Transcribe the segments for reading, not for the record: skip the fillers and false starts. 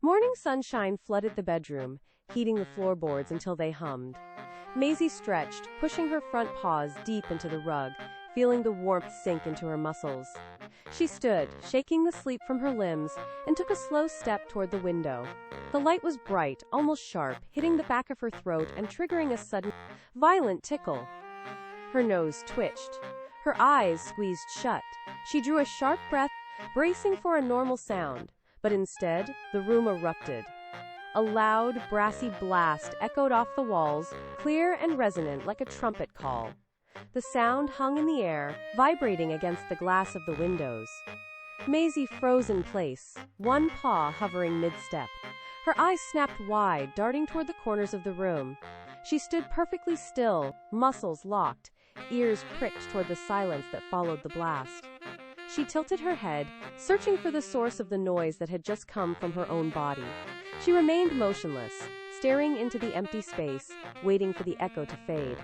Morning sunshine flooded the bedroom, heating the floorboards until they hummed. Maisy stretched, pushing her front paws deep into the rug, feeling the warmth sink into her muscles. She stood, shaking the sleep from her limbs, and took a slow step toward the window. The light was bright, almost sharp, hitting the back of her throat and triggering a sudden, violent tickle. Her nose twitched. Her eyes squeezed shut. She drew a sharp breath, bracing for a normal sound, but instead, the room erupted. A loud, brassy blast echoed off the walls, clear and resonant like a trumpet call. The sound hung in the air, vibrating against the glass of the windows. Maisy froze in place, one paw hovering mid-step. Her eyes snapped wide, darting toward the corners of the room. She stood perfectly still, muscles locked, ears pricked toward the silence that followed the blast. She tilted her head, searching for the source of the noise that had just come from her own body. She remained motionless, staring into the empty space, waiting for the echo to fade.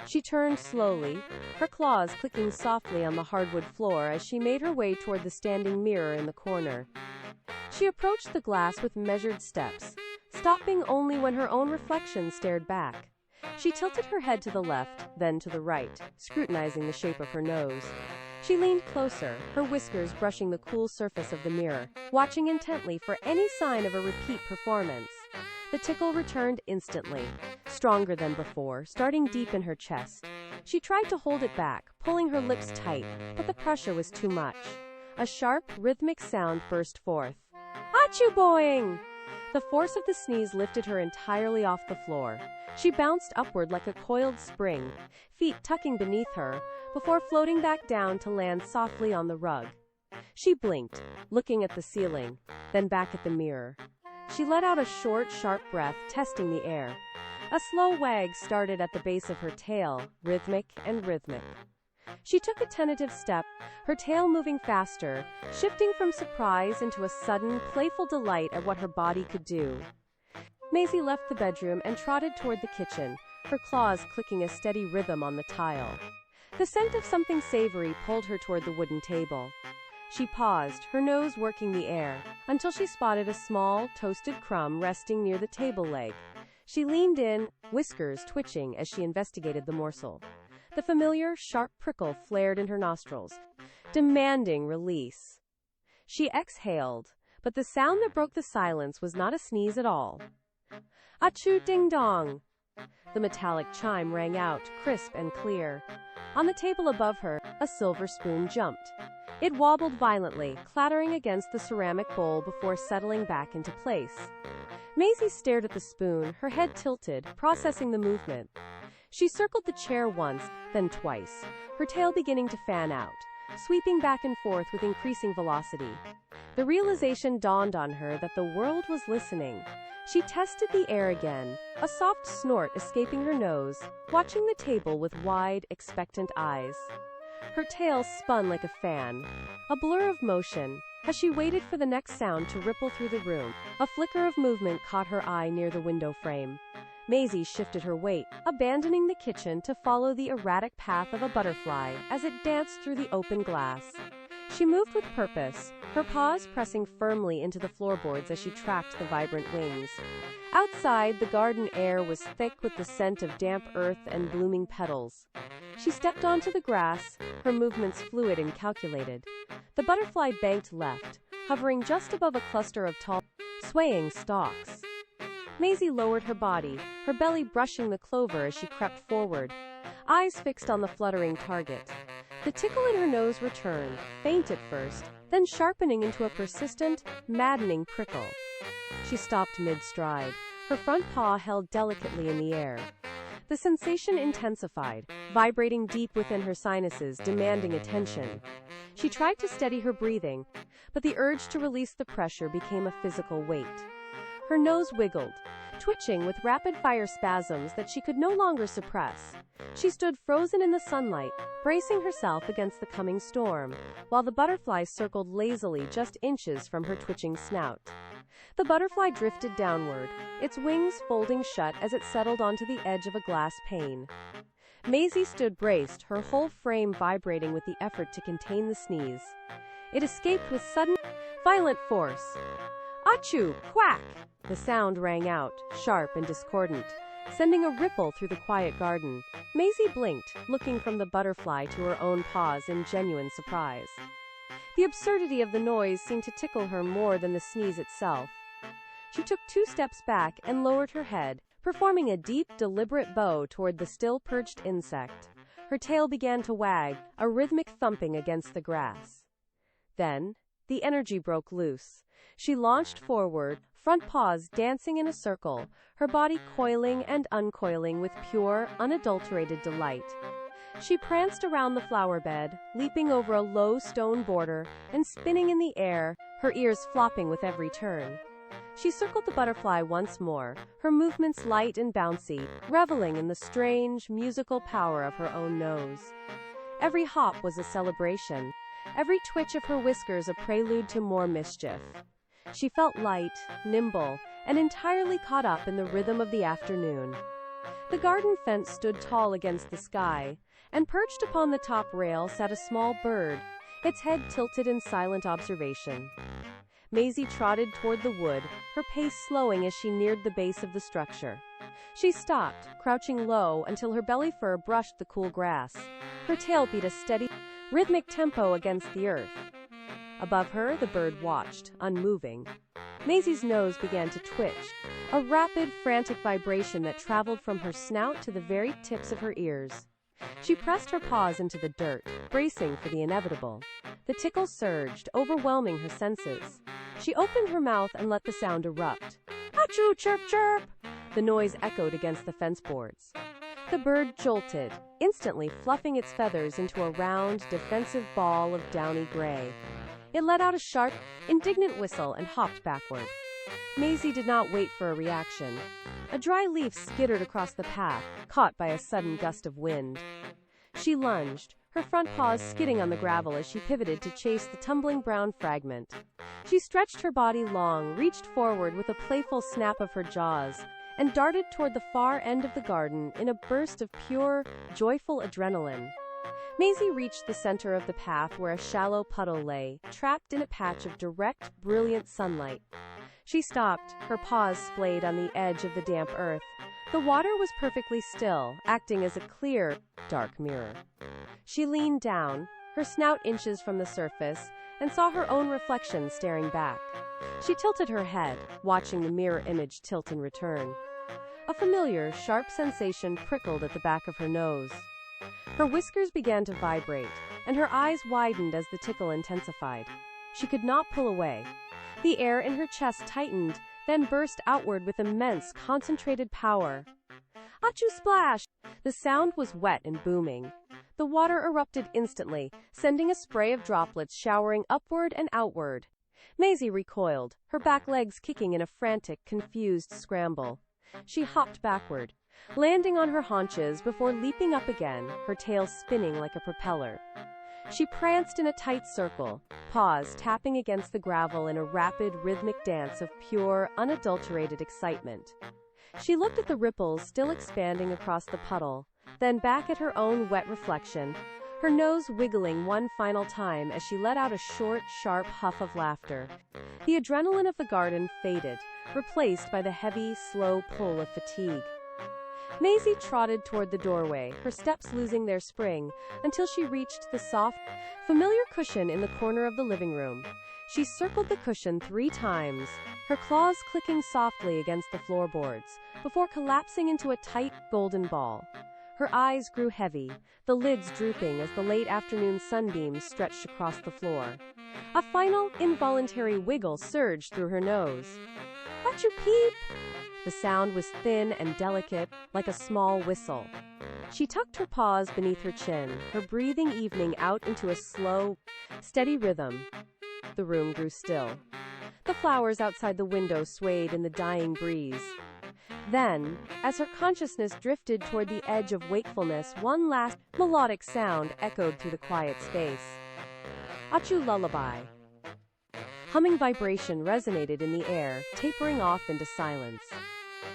She turned slowly, her claws clicking softly on the hardwood floor as she made her way toward the standing mirror in the corner. She approached the glass with measured steps, stopping only when her own reflection stared back. She tilted her head to the left, then to the right, scrutinizing the shape of her nose. She leaned closer, her whiskers brushing the cool surface of the mirror, watching intently for any sign of a repeat performance. The tickle returned instantly, stronger than before, starting deep in her chest. She tried to hold it back, pulling her lips tight, but the pressure was too much. A sharp, rhythmic sound burst forth. Achoo boing! The force of the sneeze lifted her entirely off the floor. She bounced upward like a coiled spring, feet tucking beneath her, before floating back down to land softly on the rug. She blinked, looking at the ceiling, then back at the mirror. She let out a short, sharp breath, testing the air. A slow wag started at the base of her tail, rhythmic and rhythmic. She took a tentative step, her tail moving faster, shifting from surprise into a sudden, playful delight at what her body could do. Maisy left the bedroom and trotted toward the kitchen, her claws clicking a steady rhythm on the tile. The scent of something savory pulled her toward the wooden table. She paused, her nose working the air, until she spotted a small, toasted crumb resting near the table leg. She leaned in, whiskers twitching as she investigated the morsel. The familiar, sharp prickle flared in her nostrils, demanding release. She exhaled, but the sound that broke the silence was not a sneeze at all. Achoo ding dong! The metallic chime rang out, crisp and clear. On the table above her, a silver spoon jumped. It wobbled violently, clattering against the ceramic bowl before settling back into place. Maisy stared at the spoon, her head tilted, processing the movement. She circled the chair once, then twice, her tail beginning to fan out, sweeping back and forth with increasing velocity. The realization dawned on her that the world was listening. She tested the air again, a soft snort escaping her nose, watching the table with wide, expectant eyes. Her tail spun like a fan, a blur of motion, as she waited for the next sound to ripple through the room. A flicker of movement caught her eye near the window frame. Maisy shifted her weight, abandoning the kitchen to follow the erratic path of a butterfly as it danced through the open glass. She moved with purpose, her paws pressing firmly into the floorboards as she tracked the vibrant wings. Outside, the garden air was thick with the scent of damp earth and blooming petals. She stepped onto the grass, her movements fluid and calculated. The butterfly banked left, hovering just above a cluster of tall, swaying stalks. Maisy lowered her body, her belly brushing the clover as she crept forward, eyes fixed on the fluttering target. The tickle in her nose returned, faint at first, then sharpening into a persistent, maddening prickle. She stopped mid-stride, her front paw held delicately in the air. The sensation intensified, vibrating deep within her sinuses, demanding attention. She tried to steady her breathing, but the urge to release the pressure became a physical weight. Her nose wiggled, twitching with rapid-fire spasms that she could no longer suppress. She stood frozen in the sunlight, bracing herself against the coming storm, while the butterfly circled lazily just inches from her twitching snout. The butterfly drifted downward, its wings folding shut as it settled onto the edge of a glass pane. Maisy stood braced, her whole frame vibrating with the effort to contain the sneeze. It escaped with sudden, violent force. Achoo! Quack! The sound rang out, sharp and discordant, sending a ripple through the quiet garden. Maisy blinked, looking from the butterfly to her own paws in genuine surprise. The absurdity of the noise seemed to tickle her more than the sneeze itself. She took 2 steps back and lowered her head, performing a deep, deliberate bow toward the still perched insect. Her tail began to wag, a rhythmic thumping against the grass. Then, the energy broke loose. She launched forward, front paws dancing in a circle, her body coiling and uncoiling with pure, unadulterated delight. She pranced around the flower bed, leaping over a low stone border and spinning in the air, her ears flopping with every turn. She circled the butterfly once more, her movements light and bouncy, reveling in the strange, musical power of her own nose. Every hop was a celebration, every twitch of her whiskers a prelude to more mischief. She felt light, nimble, and entirely caught up in the rhythm of the afternoon. The garden fence stood tall against the sky, and perched upon the top rail sat a small bird, its head tilted in silent observation. Maisy trotted toward the wood, her pace slowing as she neared the base of the structure. She stopped, crouching low until her belly fur brushed the cool grass. Her tail beat a steady, rhythmic tempo against the earth. Above her, the bird watched, unmoving. Maisy's nose began to twitch, a rapid, frantic vibration that traveled from her snout to the very tips of her ears. She pressed her paws into the dirt, bracing for the inevitable. The tickle surged, overwhelming her senses. She opened her mouth and let the sound erupt. Achoo! Chirp, chirp! The noise echoed against the fence boards. The bird jolted, instantly fluffing its feathers into a round, defensive ball of downy gray. It let out a sharp, indignant whistle and hopped backward. Maisy did not wait for a reaction. A dry leaf skittered across the path, caught by a sudden gust of wind. She lunged, her front paws skidding on the gravel as she pivoted to chase the tumbling brown fragment. She stretched her body long, reached forward with a playful snap of her jaws, and darted toward the far end of the garden in a burst of pure, joyful adrenaline. Maisy reached the center of the path where a shallow puddle lay, trapped in a patch of direct, brilliant sunlight. She stopped, her paws splayed on the edge of the damp earth. The water was perfectly still, acting as a clear, dark mirror. She leaned down, her snout inches from the surface, and saw her own reflection staring back. She tilted her head, watching the mirror image tilt in return. A familiar, sharp sensation prickled at the back of her nose. Her whiskers began to vibrate, and her eyes widened as the tickle intensified. She could not pull away. The air in her chest tightened, then burst outward with immense, concentrated power. Achoo! Splash! The sound was wet and booming. The water erupted instantly, sending a spray of droplets showering upward and outward. Maisy recoiled, her back legs kicking in a frantic, confused scramble. She hopped backward, landing on her haunches before leaping up again, her tail spinning like a propeller. She pranced in a tight circle, paws tapping against the gravel in a rapid, rhythmic dance of pure, unadulterated excitement. She looked at the ripples still expanding across the puddle, then back at her own wet reflection, her nose wiggling one final time as she let out a short, sharp huff of laughter. The adrenaline of the garden faded, replaced by the heavy, slow pull of fatigue. Maisy trotted toward the doorway, her steps losing their spring, until she reached the soft, familiar cushion in the corner of the living room. She circled the cushion 3 times, her claws clicking softly against the floorboards, before collapsing into a tight, golden ball. Her eyes grew heavy, the lids drooping as the late afternoon sunbeams stretched across the floor. A final, involuntary wiggle surged through her nose. Achoo! Peep! The sound was thin and delicate, like a small whistle. She tucked her paws beneath her chin, her breathing evening out into a slow, steady rhythm. The room grew still. The flowers outside the window swayed in the dying breeze. Then, as her consciousness drifted toward the edge of wakefulness, one last melodic sound echoed through the quiet space. Achoo! Lullaby. Humming vibration resonated in the air, tapering off into silence.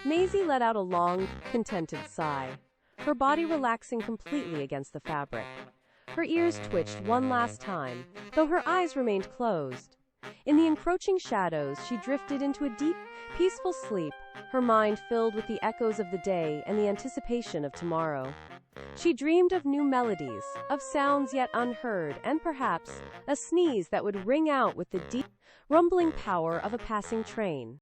Maisy let out a long, contented sigh, her body relaxing completely against the fabric. Her ears twitched one last time, though her eyes remained closed. In the encroaching shadows, she drifted into a deep, peaceful sleep, her mind filled with the echoes of the day and the anticipation of tomorrow. She dreamed of new melodies, of sounds yet unheard, and perhaps a sneeze that would ring out with the deep, rumbling power of a passing train.